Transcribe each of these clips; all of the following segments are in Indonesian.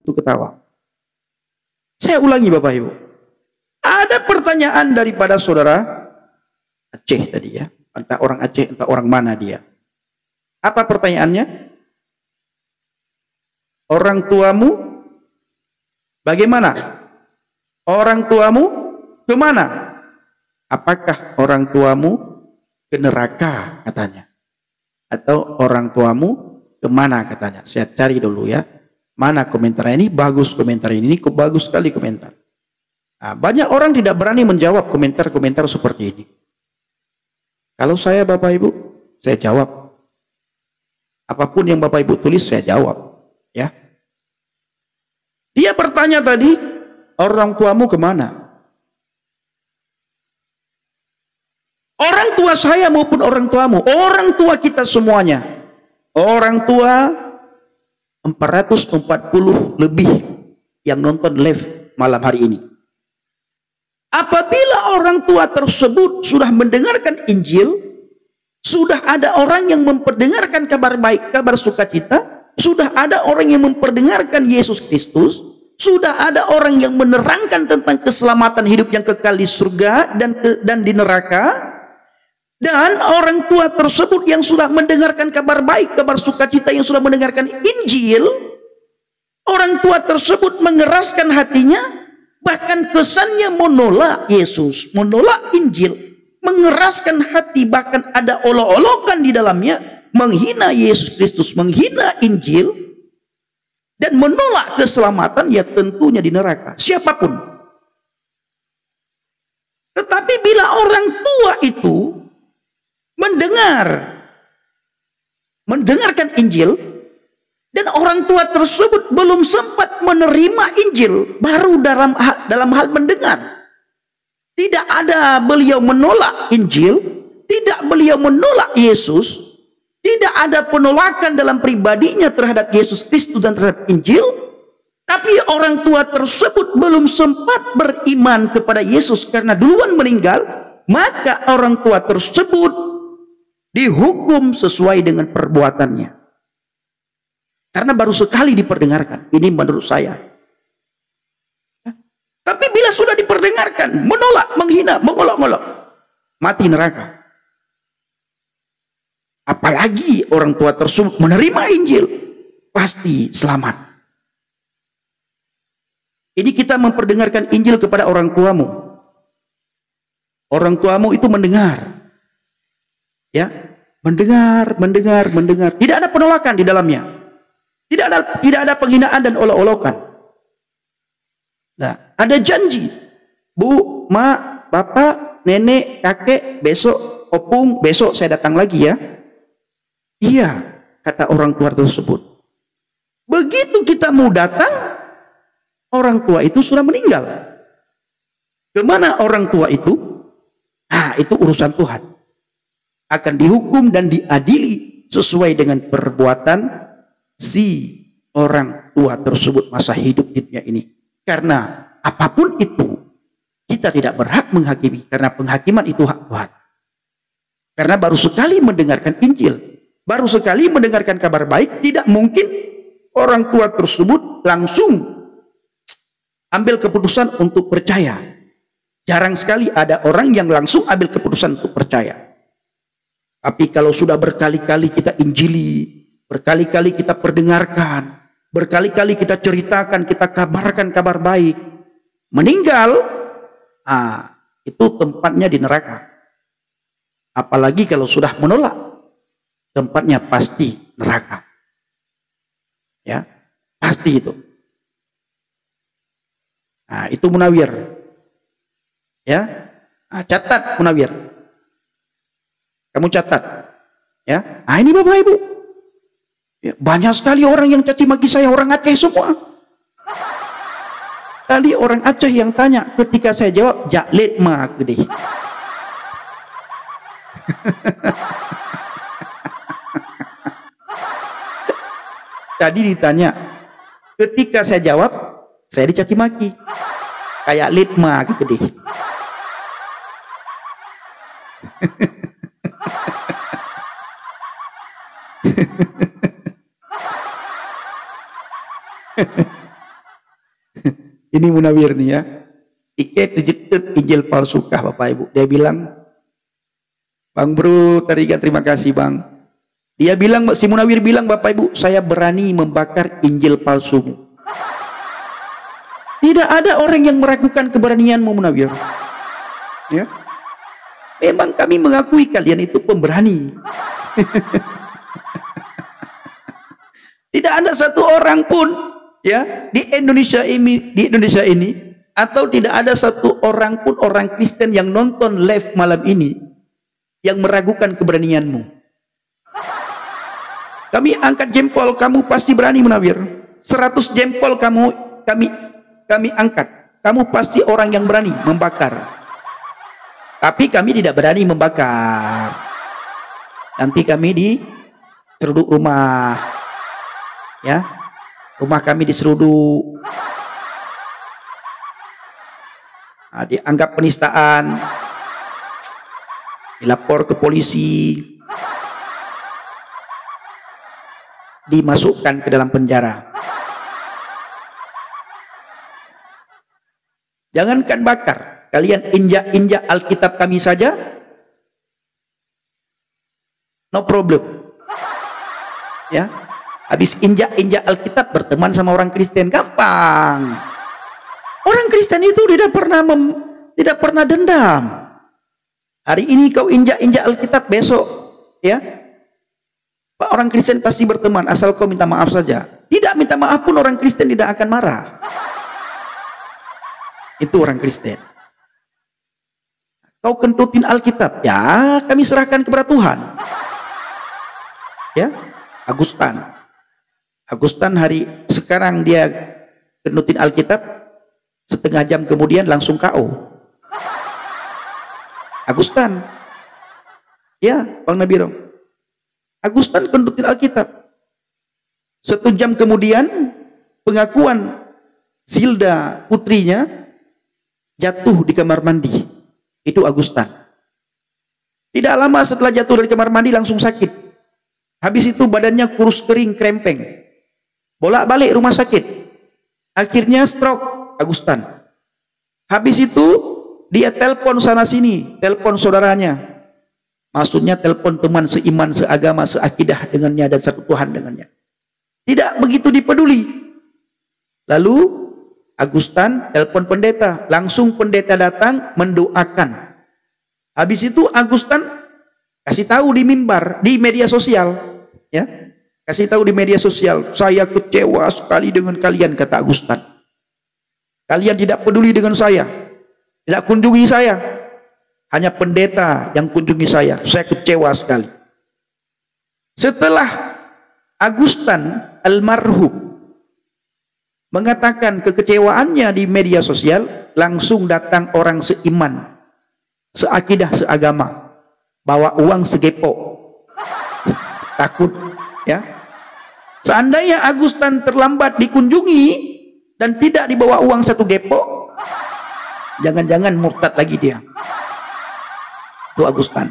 Itu ketawa. Saya ulangi Bapak Ibu. Ada pertanyaan daripada saudara Aceh tadi ya. Entah orang Aceh, entah orang mana dia. Apa pertanyaannya? Orang tuamu bagaimana? Orang tuamu kemana? Apakah orang tuamu ke neraka katanya? Atau orang tuamu kemana katanya? Saya cari dulu ya. Mana komentar ini? Bagus komentar ini. Bagus sekali komentar. Nah, banyak orang tidak berani menjawab komentar-komentar seperti ini. Kalau saya Bapak Ibu, saya jawab. Apapun yang Bapak Ibu tulis, saya jawab. Ya. Dia bertanya tadi, orang tuamu kemana? Orang tua saya maupun orang tuamu, orang tua kita semuanya. Orang tua 440 lebih yang nonton live malam hari ini. Apabila orang tua tersebut sudah mendengarkan Injil, sudah ada orang yang memperdengarkan kabar baik, kabar sukacita, sudah ada orang yang memperdengarkan Yesus Kristus, sudah ada orang yang menerangkan tentang keselamatan hidup yang kekal di surga dan di neraka, dan orang tua tersebut yang sudah mendengarkan kabar baik, kabar sukacita, yang sudah mendengarkan Injil, orang tua tersebut mengeraskan hatinya, bahkan kesannya menolak Yesus, menolak Injil, mengeraskan hati, bahkan ada olok-olokan di dalamnya, menghina Yesus Kristus, menghina Injil, dan menolak keselamatan, ya tentunya di neraka, siapapun. Tetapi bila orang tua itu mendengarkan Injil, dan orang tua tersebut belum sempat menerima Injil, baru dalam hal mendengar. Tidak ada beliau menolak Injil, tidak beliau menolak Yesus, tidak ada penolakan dalam pribadinya terhadap Yesus Kristus dan terhadap Injil, tapi orang tua tersebut belum sempat beriman kepada Yesus karena duluan meninggal, maka orang tua tersebut dihukum sesuai dengan perbuatannya. Karena baru sekali diperdengarkan. Ini menurut saya. Tapi bila sudah diperdengarkan, menolak, menghina, mengolok-olok, mati neraka. Apalagi orang tua tersebut menerima Injil, pasti selamat. Ini kita memperdengarkan Injil kepada orang tuamu. Orang tuamu itu mendengar. Ya, mendengar. Tidak ada penolakan di dalamnya. Tidak ada penghinaan dan olok-olokan. Nah, ada janji. Bu, mak, bapak, nenek, kakek, besok, opung, besok saya datang lagi ya. Iya, kata orang tua tersebut. Begitu kita mau datang, orang tua itu sudah meninggal. Kemana orang tua itu? Ah, itu urusan Tuhan. Akan dihukum dan diadili sesuai dengan perbuatan si orang tua tersebut masa hidup di dunia ini. Karena apapun itu, kita tidak berhak menghakimi, karena penghakiman itu hak Tuhan. Karena baru sekali mendengarkan Injil, baru sekali mendengarkan kabar baik, tidak mungkin orang tua tersebut langsung ambil keputusan untuk percaya. Jarang sekali ada orang yang langsung ambil keputusan untuk percaya. Tapi kalau sudah berkali-kali kita injili, berkali-kali kita perdengarkan, berkali-kali kita ceritakan, kita kabarkan kabar baik, meninggal, itu tempatnya di neraka. Apalagi kalau sudah menolak, tempatnya pasti neraka. Ya, pasti itu. Nah, itu munawir. Ya, catat munawir. Kamu catat. Ya, ini Bapak Ibu. Ya, banyak sekali orang yang caci maki saya, orang Aceh semua. Tadi orang Aceh yang tanya, ketika saya jawab, jaklet mak deh. Tadi ditanya, ketika saya jawab, saya dicaci maki. Kayak litma gitu deh. Ini Munawir nih ya. Ike tujuh Injil palsu kah Bapak Ibu? Dia bilang, Bang Bro, terima kasih Bang. Dia bilang, si Munawir bilang, Bapak Ibu, saya berani membakar Injil palsumu. Tidak ada orang yang meragukan keberanianmu Munawir. Ya. Memang kami mengakui kalian itu pemberani. Tidak ada satu orang pun ya di Indonesia ini atau tidak ada satu orang pun orang Kristen yang nonton live malam ini yang meragukan keberanianmu. Kami angkat jempol, kamu pasti berani Munawir. 100 jempol kami angkat. Kamu pasti orang yang berani membakar. Tapi kami tidak berani membakar. Nanti kami diseruduk rumah. Ya. Rumah kami diseruduk. Nah, dianggap penistaan. Dilapor ke polisi. Dimasukkan ke dalam penjara. Jangankan bakar, kalian injak-injak Alkitab kami saja, no problem. Ya, habis injak-injak Alkitab berteman sama orang Kristen gampang. Orang Kristen itu tidak pernah dendam. Hari ini kau injak-injak Alkitab, besok ya orang Kristen pasti berteman asal kau minta maaf saja. Tidak minta maaf pun orang Kristen tidak akan marah. Itu orang Kristen. Kau kentutin Alkitab, ya kami serahkan kepada Tuhan. Ya, Agustan hari sekarang dia kentutin Alkitab, setengah jam kemudian langsung KO. Agustan, ya Bang Nabiro. Agustan kentutin Alkitab. 1 jam kemudian pengakuan Zilda putrinya jatuh di kamar mandi. Itu Agustan. Tidak lama setelah jatuh dari kamar mandi langsung sakit. Habis itu badannya kurus kering krempeng. Bolak-balik rumah sakit. Akhirnya stroke Agustan. Habis itu dia telepon sana sini, telepon saudaranya. Maksudnya telepon teman seiman, seagama, seakidah dengannya dan satu Tuhan dengannya. Tidak begitu dipeduli. Lalu Agustan telepon pendeta, langsung pendeta datang mendoakan. Habis itu Agustan kasih tahu di mimbar, di media sosial, ya, kasih tahu di media sosial, saya kecewa sekali dengan kalian, kata Agustan. Kalian tidak peduli dengan saya, tidak kunjungi saya, hanya pendeta yang kunjungi saya kecewa sekali. Setelah Agustan almarhum mengatakan kekecewaannya di media sosial, langsung datang orang seiman, seakidah, seagama, bawa uang segepok. Takut, ya. Seandainya Agustan terlambat dikunjungi dan tidak dibawa uang 1 gepok, jangan-jangan murtad lagi dia. Itu Agustan.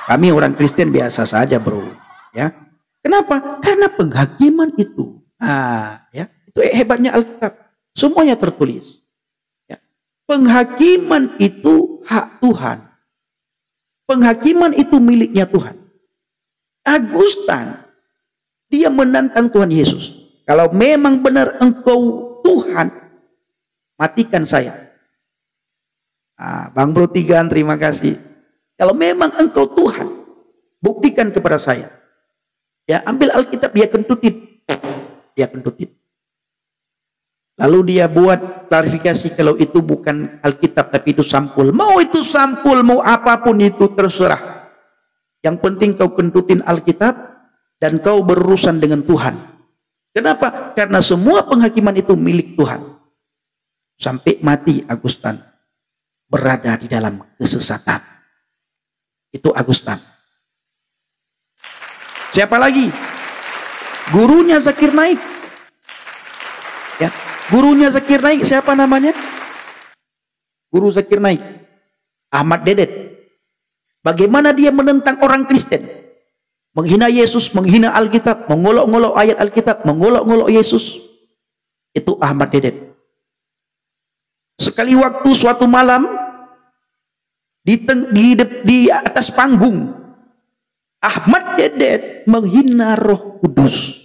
Kami orang Kristen biasa saja, bro. Ya, kenapa? Karena penghakiman itu. Ya. Itu hebatnya Alkitab. Semuanya tertulis. Ya. Penghakiman itu hak Tuhan. Penghakiman itu miliknya Tuhan. Agustan, dia menantang Tuhan Yesus. Kalau memang benar engkau Tuhan, matikan saya. Bang Bro Tigan, terima kasih. Kalau memang engkau Tuhan, buktikan kepada saya. Ya, ambil Alkitab, dia kentutin. Dia kentutin. Lalu dia buat klarifikasi kalau itu bukan Alkitab tapi itu sampul. Mau itu sampul, mau apapun itu terserah. Yang penting kau kentutin Alkitab dan kau berurusan dengan Tuhan. Kenapa? Karena semua penghakiman itu milik Tuhan. Sampai mati Agustan berada di dalam kesesatan. Itu Agustan. Siapa lagi? Gurunya Zakir Naik. Ya. Gurunya Zakir Naik siapa namanya? Guru Zakir Naik, Ahmad Dedet. Bagaimana dia menentang orang Kristen, menghina Yesus, menghina Alkitab, mengolok-ngolok ayat Alkitab, mengolok-ngolok Yesus. Itu Ahmad Dedet. Sekali waktu suatu malam di atas panggung, Ahmad Dedet menghina Roh Kudus.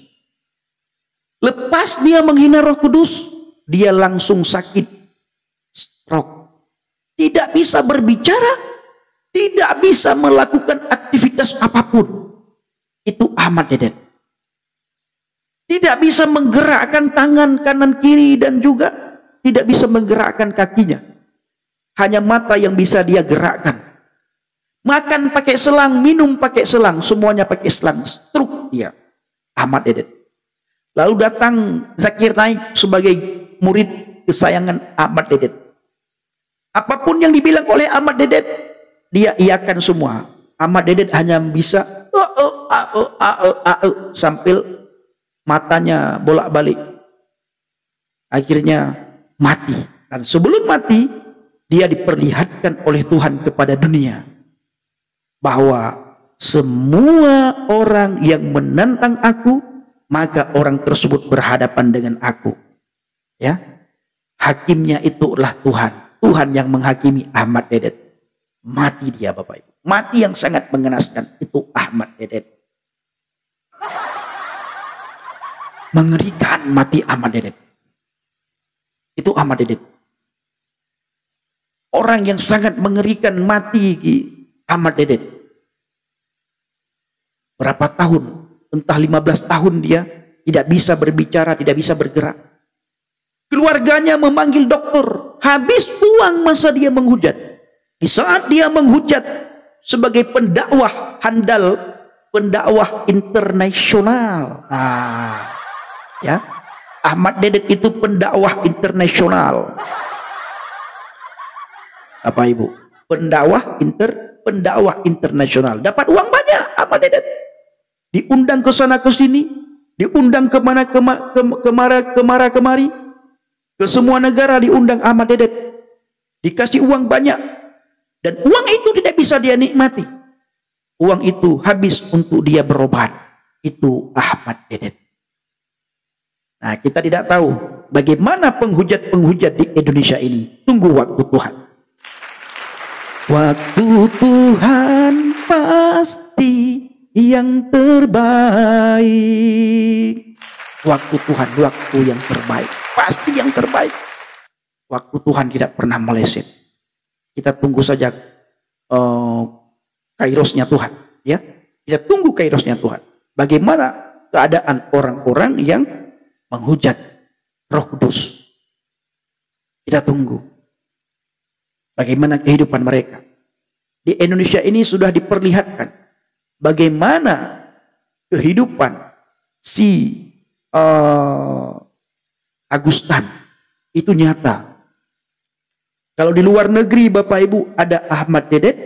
Lepas dia menghina Roh Kudus, dia langsung sakit stroke. Tidak bisa berbicara, tidak bisa melakukan aktivitas apapun. Itu Ahmad Dedet. Tidak bisa menggerakkan tangan kanan kiri dan juga tidak bisa menggerakkan kakinya. Hanya mata yang bisa dia gerakkan. Makan pakai selang, minum pakai selang, semuanya pakai selang. Stroke dia, Ahmad Dedet. Lalu datang Zakir Naik sebagai murid kesayangan Ahmad Dedet. Apapun yang dibilang oleh Ahmad Dedet, dia iakan semua. Ahmad Dedet hanya bisa sambil matanya bolak-balik. Akhirnya mati. Dan sebelum mati, dia diperlihatkan oleh Tuhan kepada dunia bahwa semua orang yang menentang aku, maka orang tersebut berhadapan dengan aku. Ya, hakimnya itu adalah Tuhan. Tuhan yang menghakimi Ahmad Dedet. Mati dia, Bapak Ibu. Mati yang sangat mengenaskan. Itu Ahmad Dedet. Mengerikan mati Ahmad Dedet. Itu Ahmad Dedet. Orang yang sangat mengerikan mati Ahmad Dedet. Berapa tahun? Entah 15 tahun dia tidak bisa berbicara, tidak bisa bergerak. Keluarganya memanggil dokter. Habis uang masa dia menghujat. Di saat dia menghujat sebagai pendakwah handal, pendakwah internasional. Ya, Ahmad Dedet itu pendakwah internasional. Bapak Ibu, pendakwah internasional. Dapat uang banyak Ahmad Dedet. Diundang ke sana ke sini, diundang kemana kemari, ke semua negara diundang Ahmad Dedet. Dikasih uang banyak. Dan uang itu tidak bisa dia nikmati. Uang itu habis untuk dia berobat. Itu Ahmad Dedet. Nah, kita tidak tahu bagaimana penghujat-penghujat di Indonesia ini. Tunggu waktu Tuhan. Waktu Tuhan pasti yang terbaik. Waktu Tuhan, waktu yang terbaik. Pasti yang terbaik. Waktu Tuhan tidak pernah meleset. Kita tunggu saja kairosnya Tuhan. Ya, kita tunggu kairosnya Tuhan. Bagaimana keadaan orang-orang yang menghujat Roh Kudus. Kita tunggu. Bagaimana kehidupan mereka. Di Indonesia ini sudah diperlihatkan bagaimana kehidupan si Agustan itu nyata. Kalau di luar negeri Bapak Ibu ada Ahmad Dedet,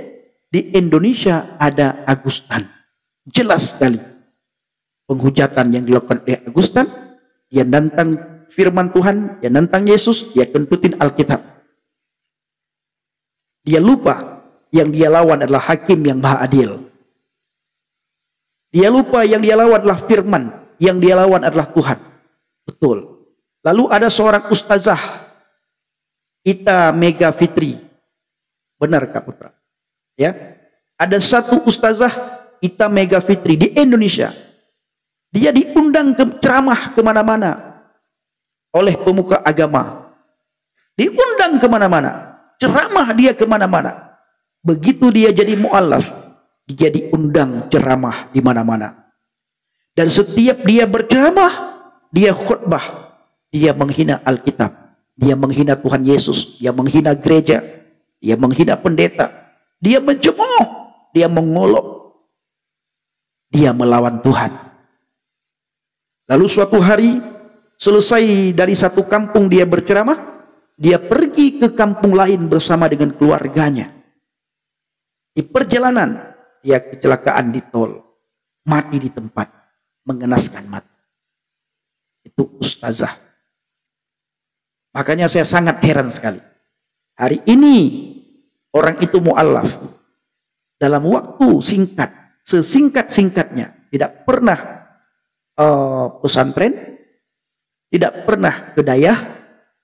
di Indonesia ada Agustan. Jelas sekali penghujatan yang dilakukan oleh Agustan. Dia nantang firman Tuhan, dia nantang Yesus, dia kentutin Alkitab. Dia lupa yang dia lawan adalah hakim yang maha adil. Dia lupa yang dia lawan adalah firman, yang dia lawan adalah Tuhan. Betul. Lalu ada seorang ustazah, Ita Mega Fitri. Benar Kak Putra? Ya. Ada satu ustazah Ita Mega Fitri di Indonesia. Dia diundang ceramah kemana-mana oleh pemuka agama. Diundang kemana-mana. Ceramah dia kemana-mana. Begitu dia jadi mu'allaf, dia diundang ceramah di mana-mana. Dan setiap dia berceramah, dia khutbah, dia menghina Alkitab, dia menghina Tuhan Yesus, dia menghina gereja, dia menghina pendeta, dia mencemooh, dia mengolok, dia melawan Tuhan. Lalu suatu hari selesai dari satu kampung dia berceramah, dia pergi ke kampung lain bersama dengan keluarganya. Di perjalanan dia kecelakaan di tol, mati di tempat, mengenaskan mati. Itu ustazah. Makanya saya sangat heran sekali. Hari ini orang itu mu'allaf dalam waktu singkat, sesingkat-singkatnya, tidak pernah pesantren, tidak pernah kedayah,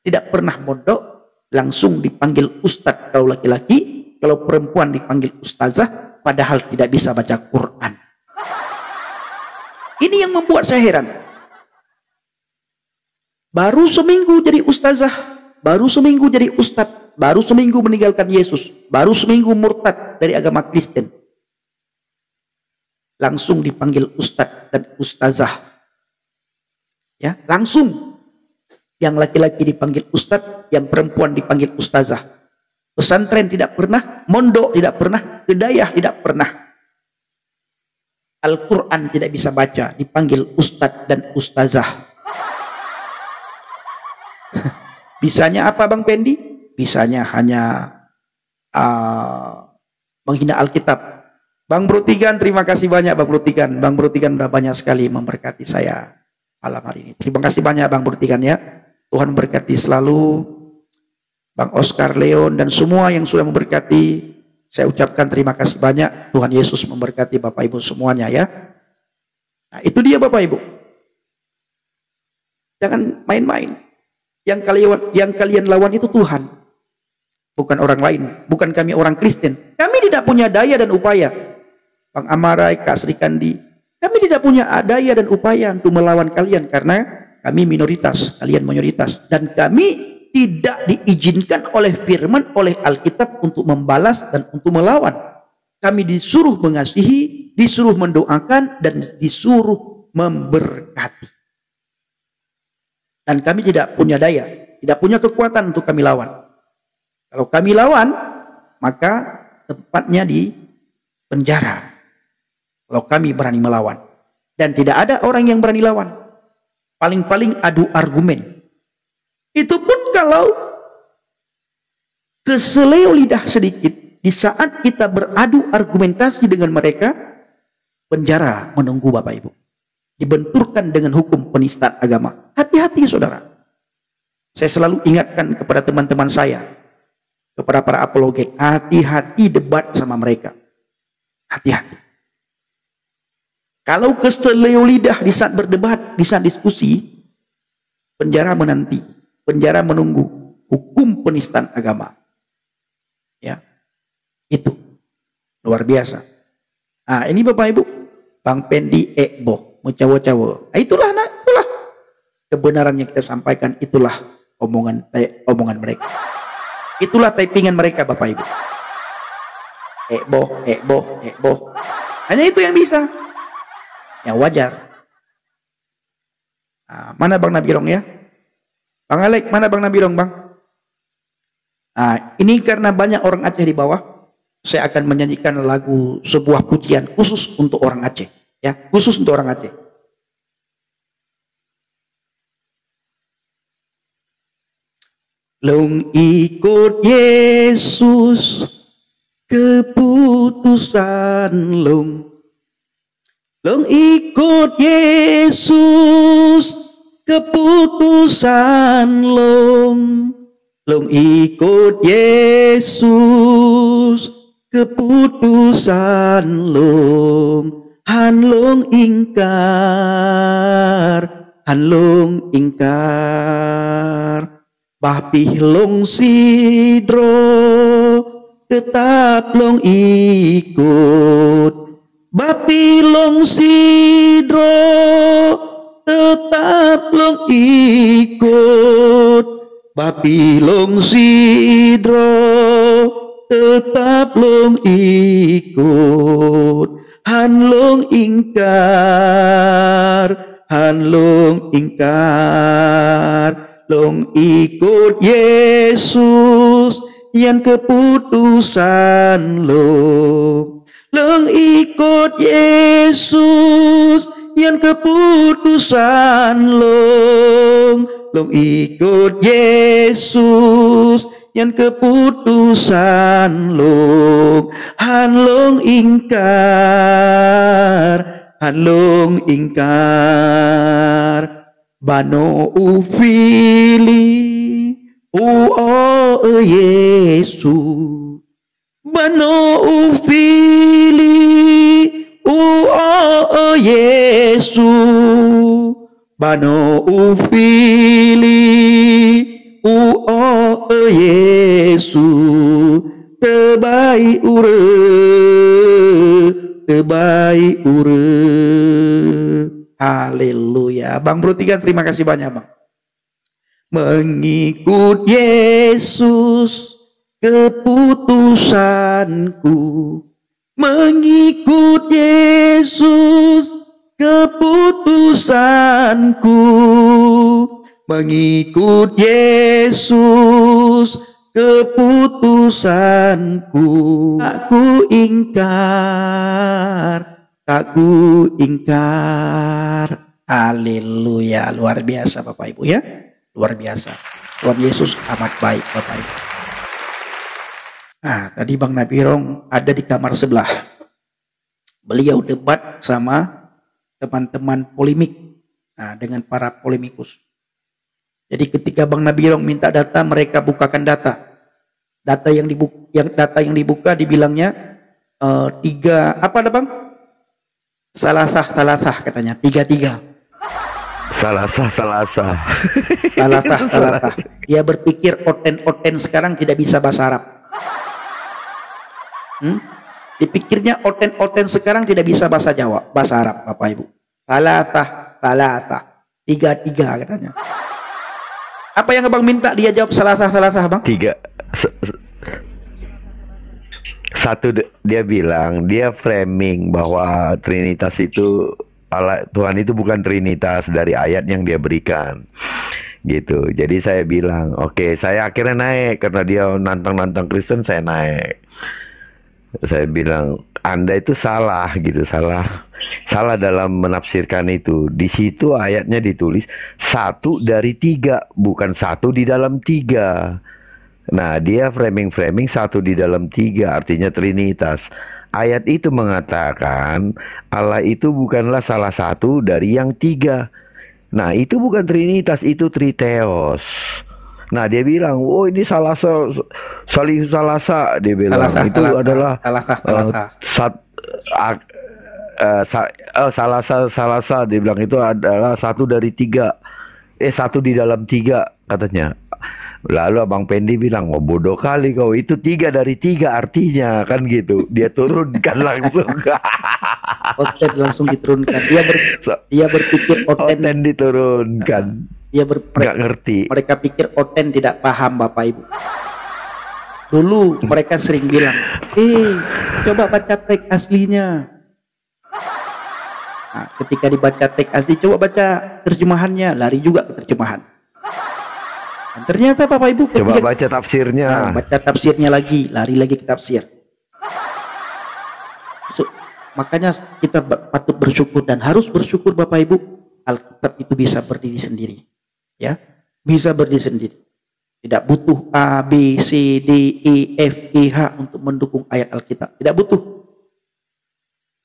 tidak pernah mondok, langsung dipanggil ustadz kalau laki-laki, kalau perempuan dipanggil ustazah, padahal tidak bisa baca Quran. Ini yang membuat saya heran. Baru seminggu jadi ustazah, baru seminggu jadi ustadz, baru seminggu meninggalkan Yesus, baru seminggu murtad dari agama Kristen, langsung dipanggil ustadz dan ustazah. Ya, langsung. Yang laki-laki dipanggil ustadz, yang perempuan dipanggil ustazah. Pesantren tidak pernah, mondok tidak pernah, hidayah tidak pernah. Al-Quran tidak bisa baca, dipanggil ustadz dan ustazah. Bisanya apa Bang Pendi? Bisanya hanya menghina Alkitab. Bang Brotigan, terima kasih banyak Bang Brotigan. Bang Brotigan sudah banyak sekali memberkati saya malam hari ini. Terima kasih banyak Bang Brotigan ya. Tuhan memberkati selalu. Bang Oscar Leon dan semua yang sudah memberkati. Saya ucapkan terima kasih banyak. Tuhan Yesus memberkati Bapak Ibu semuanya ya. Nah, itu dia Bapak Ibu. Jangan main-main. Yang kalian lawan itu Tuhan. Bukan orang lain. Bukan kami orang Kristen. Kami tidak punya daya dan upaya. Bang Amarai, Kak Sri Kandi. Kami tidak punya daya dan upaya untuk melawan kalian. Karena kami minoritas. Kalian mayoritas. Dan kami tidak diizinkan oleh firman, oleh Alkitab untuk membalas dan untuk melawan. Kami disuruh mengasihi, disuruh mendoakan, dan disuruh memberkati. Dan kami tidak punya daya, tidak punya kekuatan untuk kami lawan. Kalau kami lawan, maka tempatnya di penjara. Kalau kami berani melawan. Dan tidak ada orang yang berani lawan. Paling-paling adu argumen. Itu pun kalau keseleo lidah sedikit, di saat kita beradu argumentasi dengan mereka, penjara menunggu Bapak Ibu. Dibenturkan dengan hukum penistaan agama. Hati-hati saudara. Saya selalu ingatkan kepada teman-teman saya, kepada para apologet, hati-hati debat sama mereka. Hati-hati. Kalau keseleo lidah di saat berdebat, di saat diskusi, penjara menanti. Penjara menunggu hukum penistaan agama. Ya. Itu luar biasa. Nah, ini Bapak Ibu, Bang Pendi Ekbo, mencawa-cawa. Nah, itulah kebenaran yang kita sampaikan, itulah omongan mereka. Itulah typingan mereka Bapak Ibu. Ekbo. Hanya itu yang bisa. Ya wajar. Nah, mana Bang Nabirong ya? Bang Alek, mana Bang Nabirong Bang? Nah, ini karena banyak orang Aceh di bawah, saya akan menyanyikan lagu sebuah pujian khusus untuk orang Aceh, ya, khusus untuk orang Aceh. Long ikut Yesus, keputusan long. Long ikut Yesus, keputusan long. Long ikut Yesus, keputusan long. Han long ingkar, Bapih long sidro, tetap long ikut. Bapih long sidro, tetap long ikut. Bapih long sidro, tetap long ikut. Han long ingkar, long ikut Yesus yang keputusan long. Long ikut Yesus yang keputusan long. Long ikut Yesus yang keputusan long. Han long ingkar. Bano ufili Yesu. Bano ufili Yesu. Bano ufili Yesus tebai ure haleluya. Bang Bro 3 terima kasih banyak Bang. Mengikut Yesus keputusanku, mengikut Yesus keputusanku, mengikut Yesus keputusanku. Tak ku ingkar. Haleluya, luar biasa Bapak Ibu ya. Luar biasa. Tuhan Yesus amat baik Bapak Ibu. Nah, tadi Bang Nabirong ada di kamar sebelah. Beliau debat sama teman-teman polemik. Nah, dengan para polemikus. Jadi ketika Bang Nabirong minta data, mereka bukakan data. Data yang dibuka dibilangnya 3 apa ada Bang? Salasah katanya 33. Salasah. Dia berpikir oten sekarang tidak bisa bahasa Arab. Dipikirnya oten sekarang tidak bisa bahasa Jawa, bahasa Arab Bapak Ibu. Salasah 33 katanya. Apa yang Abang minta dia jawab salasah Bang? 3. Satu, dia bilang, dia framing bahwa Trinitas itu Allah, Tuhan itu bukan Trinitas dari ayat yang dia berikan gitu. Jadi saya bilang oke, saya akhirnya naik karena dia nantang Kristen, saya naik. Saya bilang Anda itu salah gitu, salah dalam menafsirkan itu. Di situ ayatnya ditulis 1 dari 3, bukan 1 di dalam 3. Nah, dia framing 1 di dalam 3, artinya Trinitas. Ayat itu mengatakan Allah itu bukanlah salah satu dari yang 3. Nah, itu bukan Trinitas, itu Triteos. Nah, dia bilang, oh ini salasa, dia bilang itu adalah salasa, dia bilang itu adalah 1 dari 3. 1 di dalam 3 katanya. Lalu Abang Pendi bilang, oh bodoh kali kau, itu 3 dari 3 artinya, kan gitu. Dia turunkan langsung. Oten langsung diturunkan. Dia berpikir oten diturunkan. Nggak ngerti. Mereka pikir oten tidak paham Bapak Ibu. Dulu mereka sering bilang, coba baca teks aslinya. Nah, ketika dibaca teks asli, coba baca terjemahannya, lari juga ke terjemahan. Dan ternyata Bapak Ibu coba baca tafsirnya. Baca tafsirnya lagi, lari lagi ke tafsir. Makanya kita patut bersyukur dan harus bersyukur Bapak Ibu, Alkitab itu bisa berdiri sendiri. Ya, bisa berdiri sendiri. Tidak butuh A, B, C, D, E, F, G, H untuk mendukung ayat Alkitab. Tidak butuh.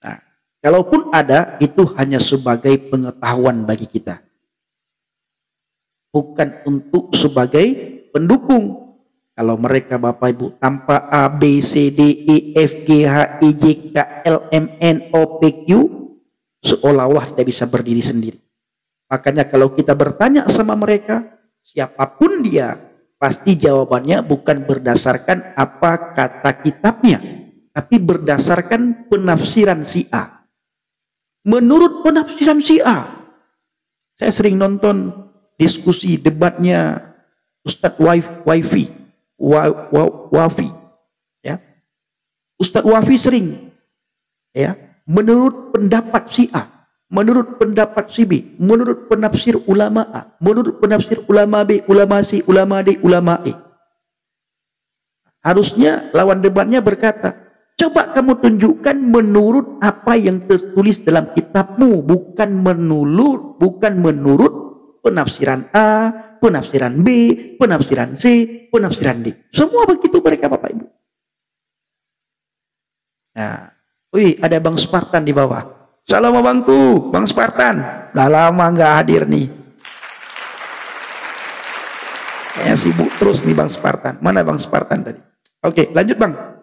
Nah, kalaupun ada, itu hanya sebagai pengetahuan bagi kita. Bukan untuk sebagai pendukung. Kalau mereka Bapak Ibu tanpa A, B, C, D, E, F, G, H, I, J, K, L, M, N, O, P, Q, seolah-olah tidak bisa berdiri sendiri. Makanya kalau kita bertanya sama mereka, siapapun dia, pasti jawabannya bukan berdasarkan apa kata kitabnya, tapi berdasarkan penafsiran si A. Menurut penafsiran si A. Saya sering nonton diskusi debatnya Ustadz Wafi, ya. Ustadz Wafi sering, ya, menurut pendapat si A, menurut pendapat si B, menurut penafsir ulama A, menurut penafsir ulama B, ulama C, ulama D, ulama E. Harusnya lawan debatnya berkata, coba kamu tunjukkan menurut apa yang tertulis dalam kitabmu, bukan menurut penafsiran A, penafsiran B, penafsiran C, penafsiran D. Semua begitu mereka Bapak Ibu. Nah, ada Bang Spartan di bawah. Salam abangku, Bang Spartan. Udah lama nggak hadir nih. Kayaknya sibuk terus nih Bang Spartan. Mana Bang Spartan tadi? Oke, lanjut Bang.